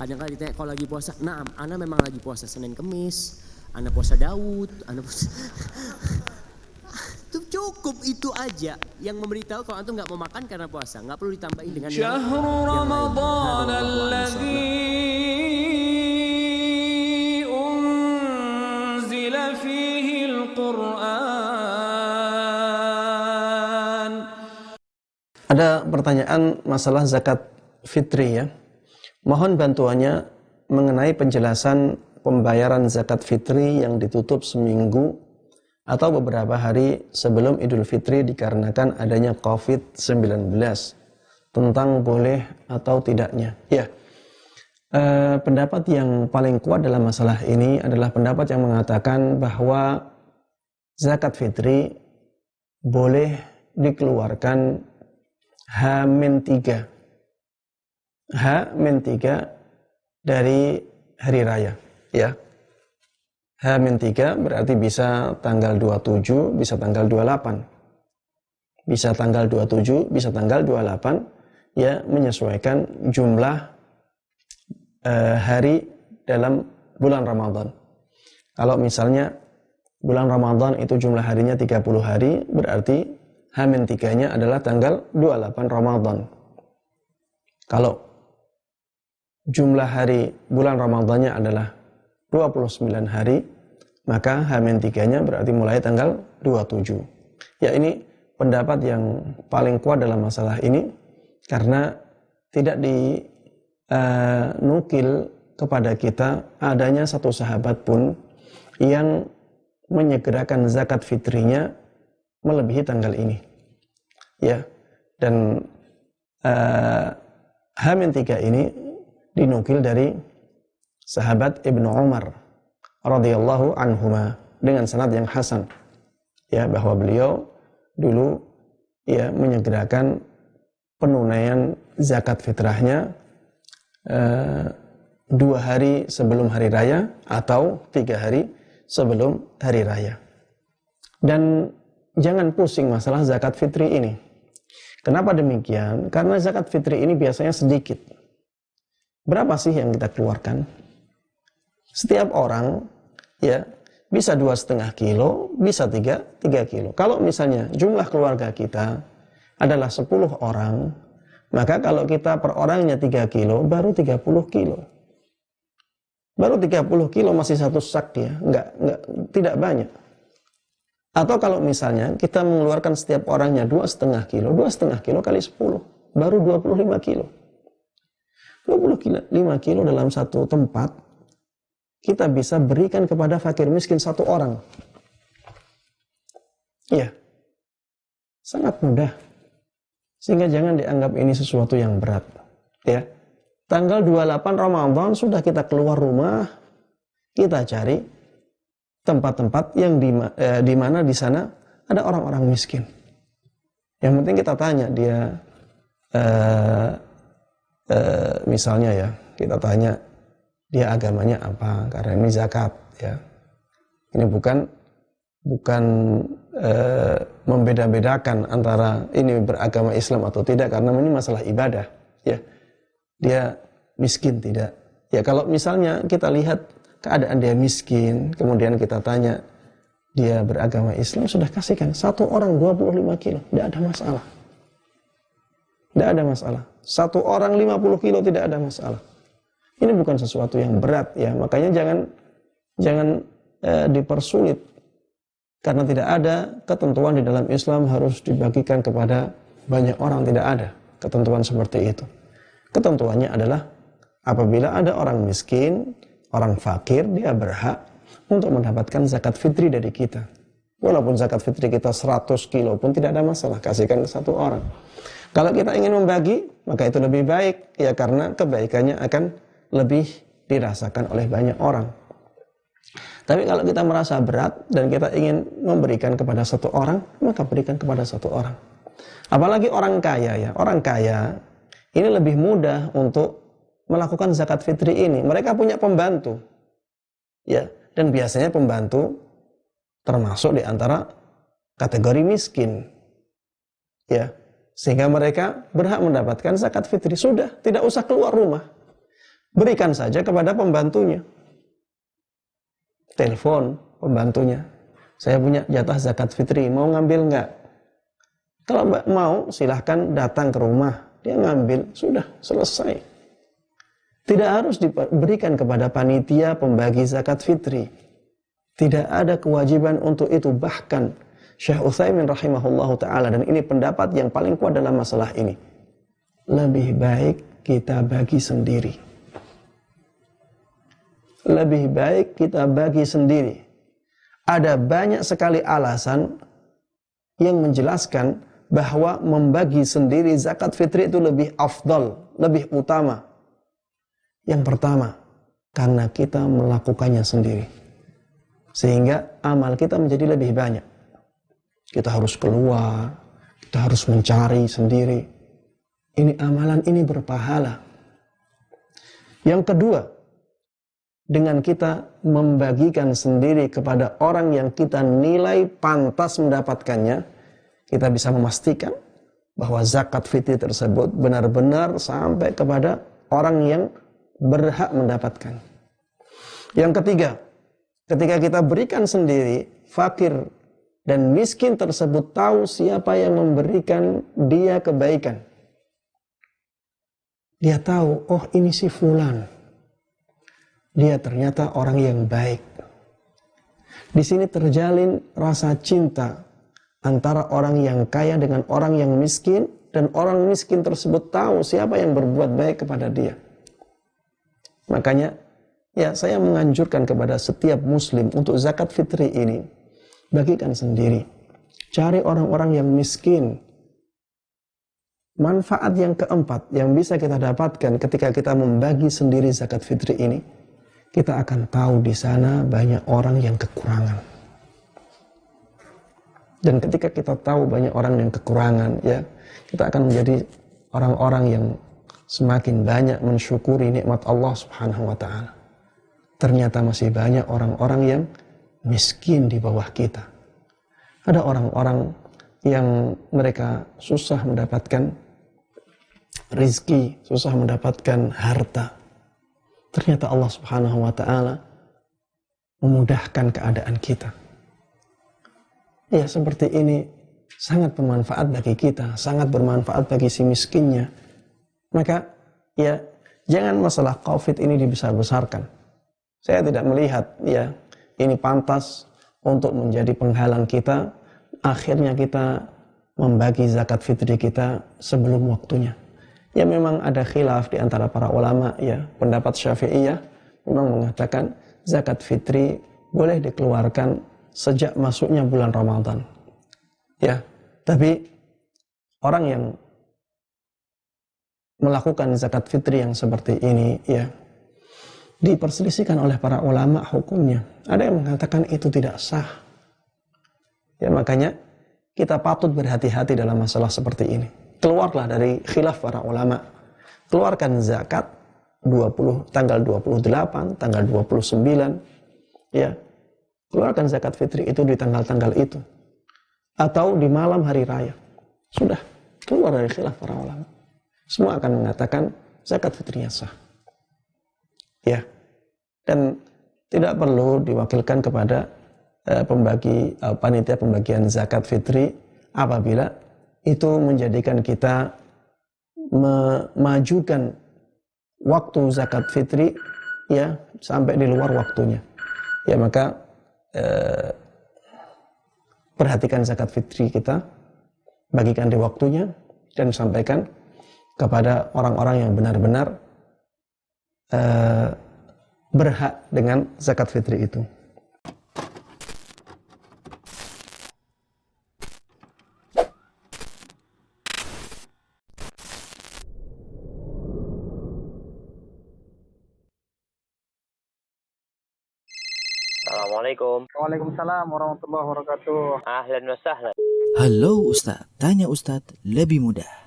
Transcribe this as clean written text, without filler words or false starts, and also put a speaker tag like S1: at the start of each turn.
S1: Kadang-kadang ditanya kalau lagi puasa, nah, ana memang lagi puasa Senin Kemis, ana puasa Daud, ana puasa itu cukup itu aja yang memberitahu kalau antum nggak mau makan karena puasa, nggak perlu ditambahin dengan yang lain.
S2: Ada pertanyaan masalah zakat fitri ya. Mohon bantuannya mengenai penjelasan pembayaran zakat fitri yang ditutup seminggu atau beberapa hari sebelum Idul Fitri dikarenakan adanya COVID-19. Tentang boleh atau tidaknya. Ya, pendapat yang paling kuat dalam masalah ini adalah pendapat yang mengatakan bahwa zakat fitri boleh dikeluarkan H-3 dari hari raya, ya. H-3 berarti bisa tanggal 27, bisa tanggal 28. Bisa tanggal 27, bisa tanggal 28, ya, menyesuaikan jumlah hari dalam bulan Ramadan. Kalau misalnya bulan Ramadan itu jumlah harinya 30 hari, berarti H-3-nya adalah tanggal 28 Ramadan. Kalau jumlah hari bulan Ramadannya adalah 29 hari, maka H-3-nya berarti mulai tanggal 27. Ya, ini pendapat yang paling kuat dalam masalah ini karena tidak dinukil kepada kita adanya satu sahabat pun yang menyegerakan zakat fitrinya melebihi tanggal ini. Ya, dan H-3 ini dinukil dari sahabat Ibnu Umar radhiyallahu anhuma dengan sanad yang hasan, ya, bahwa beliau dulu ya menyegerakan penunaian zakat fitrahnya 2 hari sebelum hari raya atau 3 hari sebelum hari raya. Dan jangan pusing masalah zakat fitri ini. Kenapa demikian? Karena zakat fitri ini biasanya sedikit. Berapa sih yang kita keluarkan? Setiap orang ya bisa 2,5 kilo, bisa 3 kilo. Kalau misalnya jumlah keluarga kita adalah 10 orang, maka kalau kita per orangnya 3 kilo, baru 30 kilo. Baru 30 kilo masih satu sak ya, tidak banyak. Atau kalau misalnya kita mengeluarkan setiap orangnya 2,5 kilo, 2,5 kilo kali 10, baru 25 kilo. 25 kilo dalam satu tempat, kita bisa berikan kepada fakir miskin 1 orang. Iya, sangat mudah. Sehingga jangan dianggap ini sesuatu yang berat. Ya, tanggal 28 Ramadan sudah kita keluar rumah, kita cari tempat-tempat yang di mana di sana ada orang-orang miskin. Yang penting kita tanya dia, misalnya ya, kita tanya dia agamanya apa, karena ini zakat ya. Ini bukan membeda-bedakan antara ini beragama Islam atau tidak, karena ini masalah ibadah ya. Dia miskin tidak. Ya, kalau misalnya kita lihat keadaan dia miskin, kemudian kita tanya dia beragama Islam, sudah kasihkan 1 orang 25 kilo, tidak ada masalah. Tidak ada masalah. 1 orang 50 kilo tidak ada masalah. Ini bukan sesuatu yang berat ya, makanya jangan dipersulit. Karena tidak ada ketentuan di dalam Islam harus dibagikan kepada banyak orang, tidak ada ketentuan seperti itu. Ketentuannya adalah apabila ada orang miskin, orang fakir, dia berhak untuk mendapatkan zakat fitri dari kita. Walaupun zakat fitri kita 100 kilo pun tidak ada masalah, kasihkan ke 1 orang. Kalau kita ingin membagi, maka itu lebih baik ya, karena kebaikannya akan lebih dirasakan oleh banyak orang. Tapi kalau kita merasa berat dan kita ingin memberikan kepada 1 orang, maka berikan kepada 1 orang. Apalagi orang kaya ya, orang kaya ini lebih mudah untuk melakukan zakat fitri ini. Mereka punya pembantu ya, dan biasanya pembantu termasuk di antara kategori miskin ya, sehingga mereka berhak mendapatkan zakat fitri. Sudah, tidak usah keluar rumah. Berikan saja kepada pembantunya. Telepon pembantunya. Saya punya jatah zakat fitri, mau ngambil nggak? Kalau mau, silahkan datang ke rumah. Dia ngambil, sudah selesai. Tidak harus diberikan kepada panitia pembagi zakat fitri. Tidak ada kewajiban untuk itu. Bahkan Syekh Utsaimin rahimahullahu ta'ala, dan ini pendapat yang paling kuat dalam masalah ini, lebih baik kita bagi sendiri. Lebih baik kita bagi sendiri. Ada banyak sekali alasan yang menjelaskan bahwa membagi sendiri zakat fitri itu lebih afdal, lebih utama. Yang pertama, karena kita melakukannya sendiri. Sehingga amal kita menjadi lebih banyak. Kita harus keluar, kita harus mencari sendiri. Ini amalan ini berpahala. Yang kedua, dengan kita membagikan sendiri kepada orang yang kita nilai pantas mendapatkannya, kita bisa memastikan bahwa zakat fitri tersebut benar-benar sampai kepada orang yang berhak mendapatkan. Yang ketiga, ketika kita berikan sendiri, fakir dan miskin tersebut tahu siapa yang memberikan dia kebaikan. Dia tahu, oh ini si fulan. Dia ternyata orang yang baik. Di sini terjalin rasa cinta antara orang yang kaya dengan orang yang miskin, dan orang miskin tersebut tahu siapa yang berbuat baik kepada dia. Makanya, ya saya menganjurkan kepada setiap muslim untuk zakat fitri ini, bagikan sendiri. Cari orang-orang yang miskin. Manfaat yang keempat yang bisa kita dapatkan ketika kita membagi sendiri zakat fitri ini, kita akan tahu di sana banyak orang yang kekurangan. Dan ketika kita tahu banyak orang yang kekurangan, ya, kita akan menjadi orang-orang yang semakin banyak mensyukuri nikmat Allah Subhanahu wa taala. Ternyata masih banyak orang-orang yang miskin di bawah kita. Ada orang-orang yang mereka susah mendapatkan rizki, susah mendapatkan harta. Ternyata Allah Subhanahu wa taala memudahkan keadaan kita. Ya, seperti ini sangat bermanfaat bagi kita, sangat bermanfaat bagi si miskinnya. Maka ya, jangan masalah COVID ini dibesar-besarkan. Saya tidak melihat ya ini pantas untuk menjadi penghalang kita akhirnya kita membagi zakat fitri kita sebelum waktunya. Ya memang ada khilaf di antara para ulama ya. Pendapat Syafi'iyah memang mengatakan zakat fitri boleh dikeluarkan sejak masuknya bulan Ramadan. Ya, tapi orang yang melakukan zakat fitri yang seperti ini ya diperselisihkan oleh para ulama hukumnya. Ada yang mengatakan itu tidak sah. Ya makanya kita patut berhati-hati dalam masalah seperti ini. Keluarlah dari khilaf para ulama. Keluarkan zakat tanggal 28, tanggal 29 ya. Keluarkan zakat fitri itu di tanggal-tanggal itu atau di malam hari raya. Sudah keluar dari khilaf para ulama. Semua akan mengatakan zakat fitrinya sah. Ya. Dan tidak perlu diwakilkan kepada panitia pembagian zakat fitri apabila itu menjadikan kita memajukan waktu zakat fitri ya sampai di luar waktunya. Ya maka perhatikan zakat fitri kita, bagikan di waktunya dan sampaikan kepada orang-orang yang benar-benar berhak dengan zakat fitri itu.
S3: Assalamualaikum.
S4: Waalaikumsalam warahmatullahi wabarakatuh.
S3: Ahlan wa sahlan.
S5: Halo Ustadz, tanya Ustadz lebih mudah.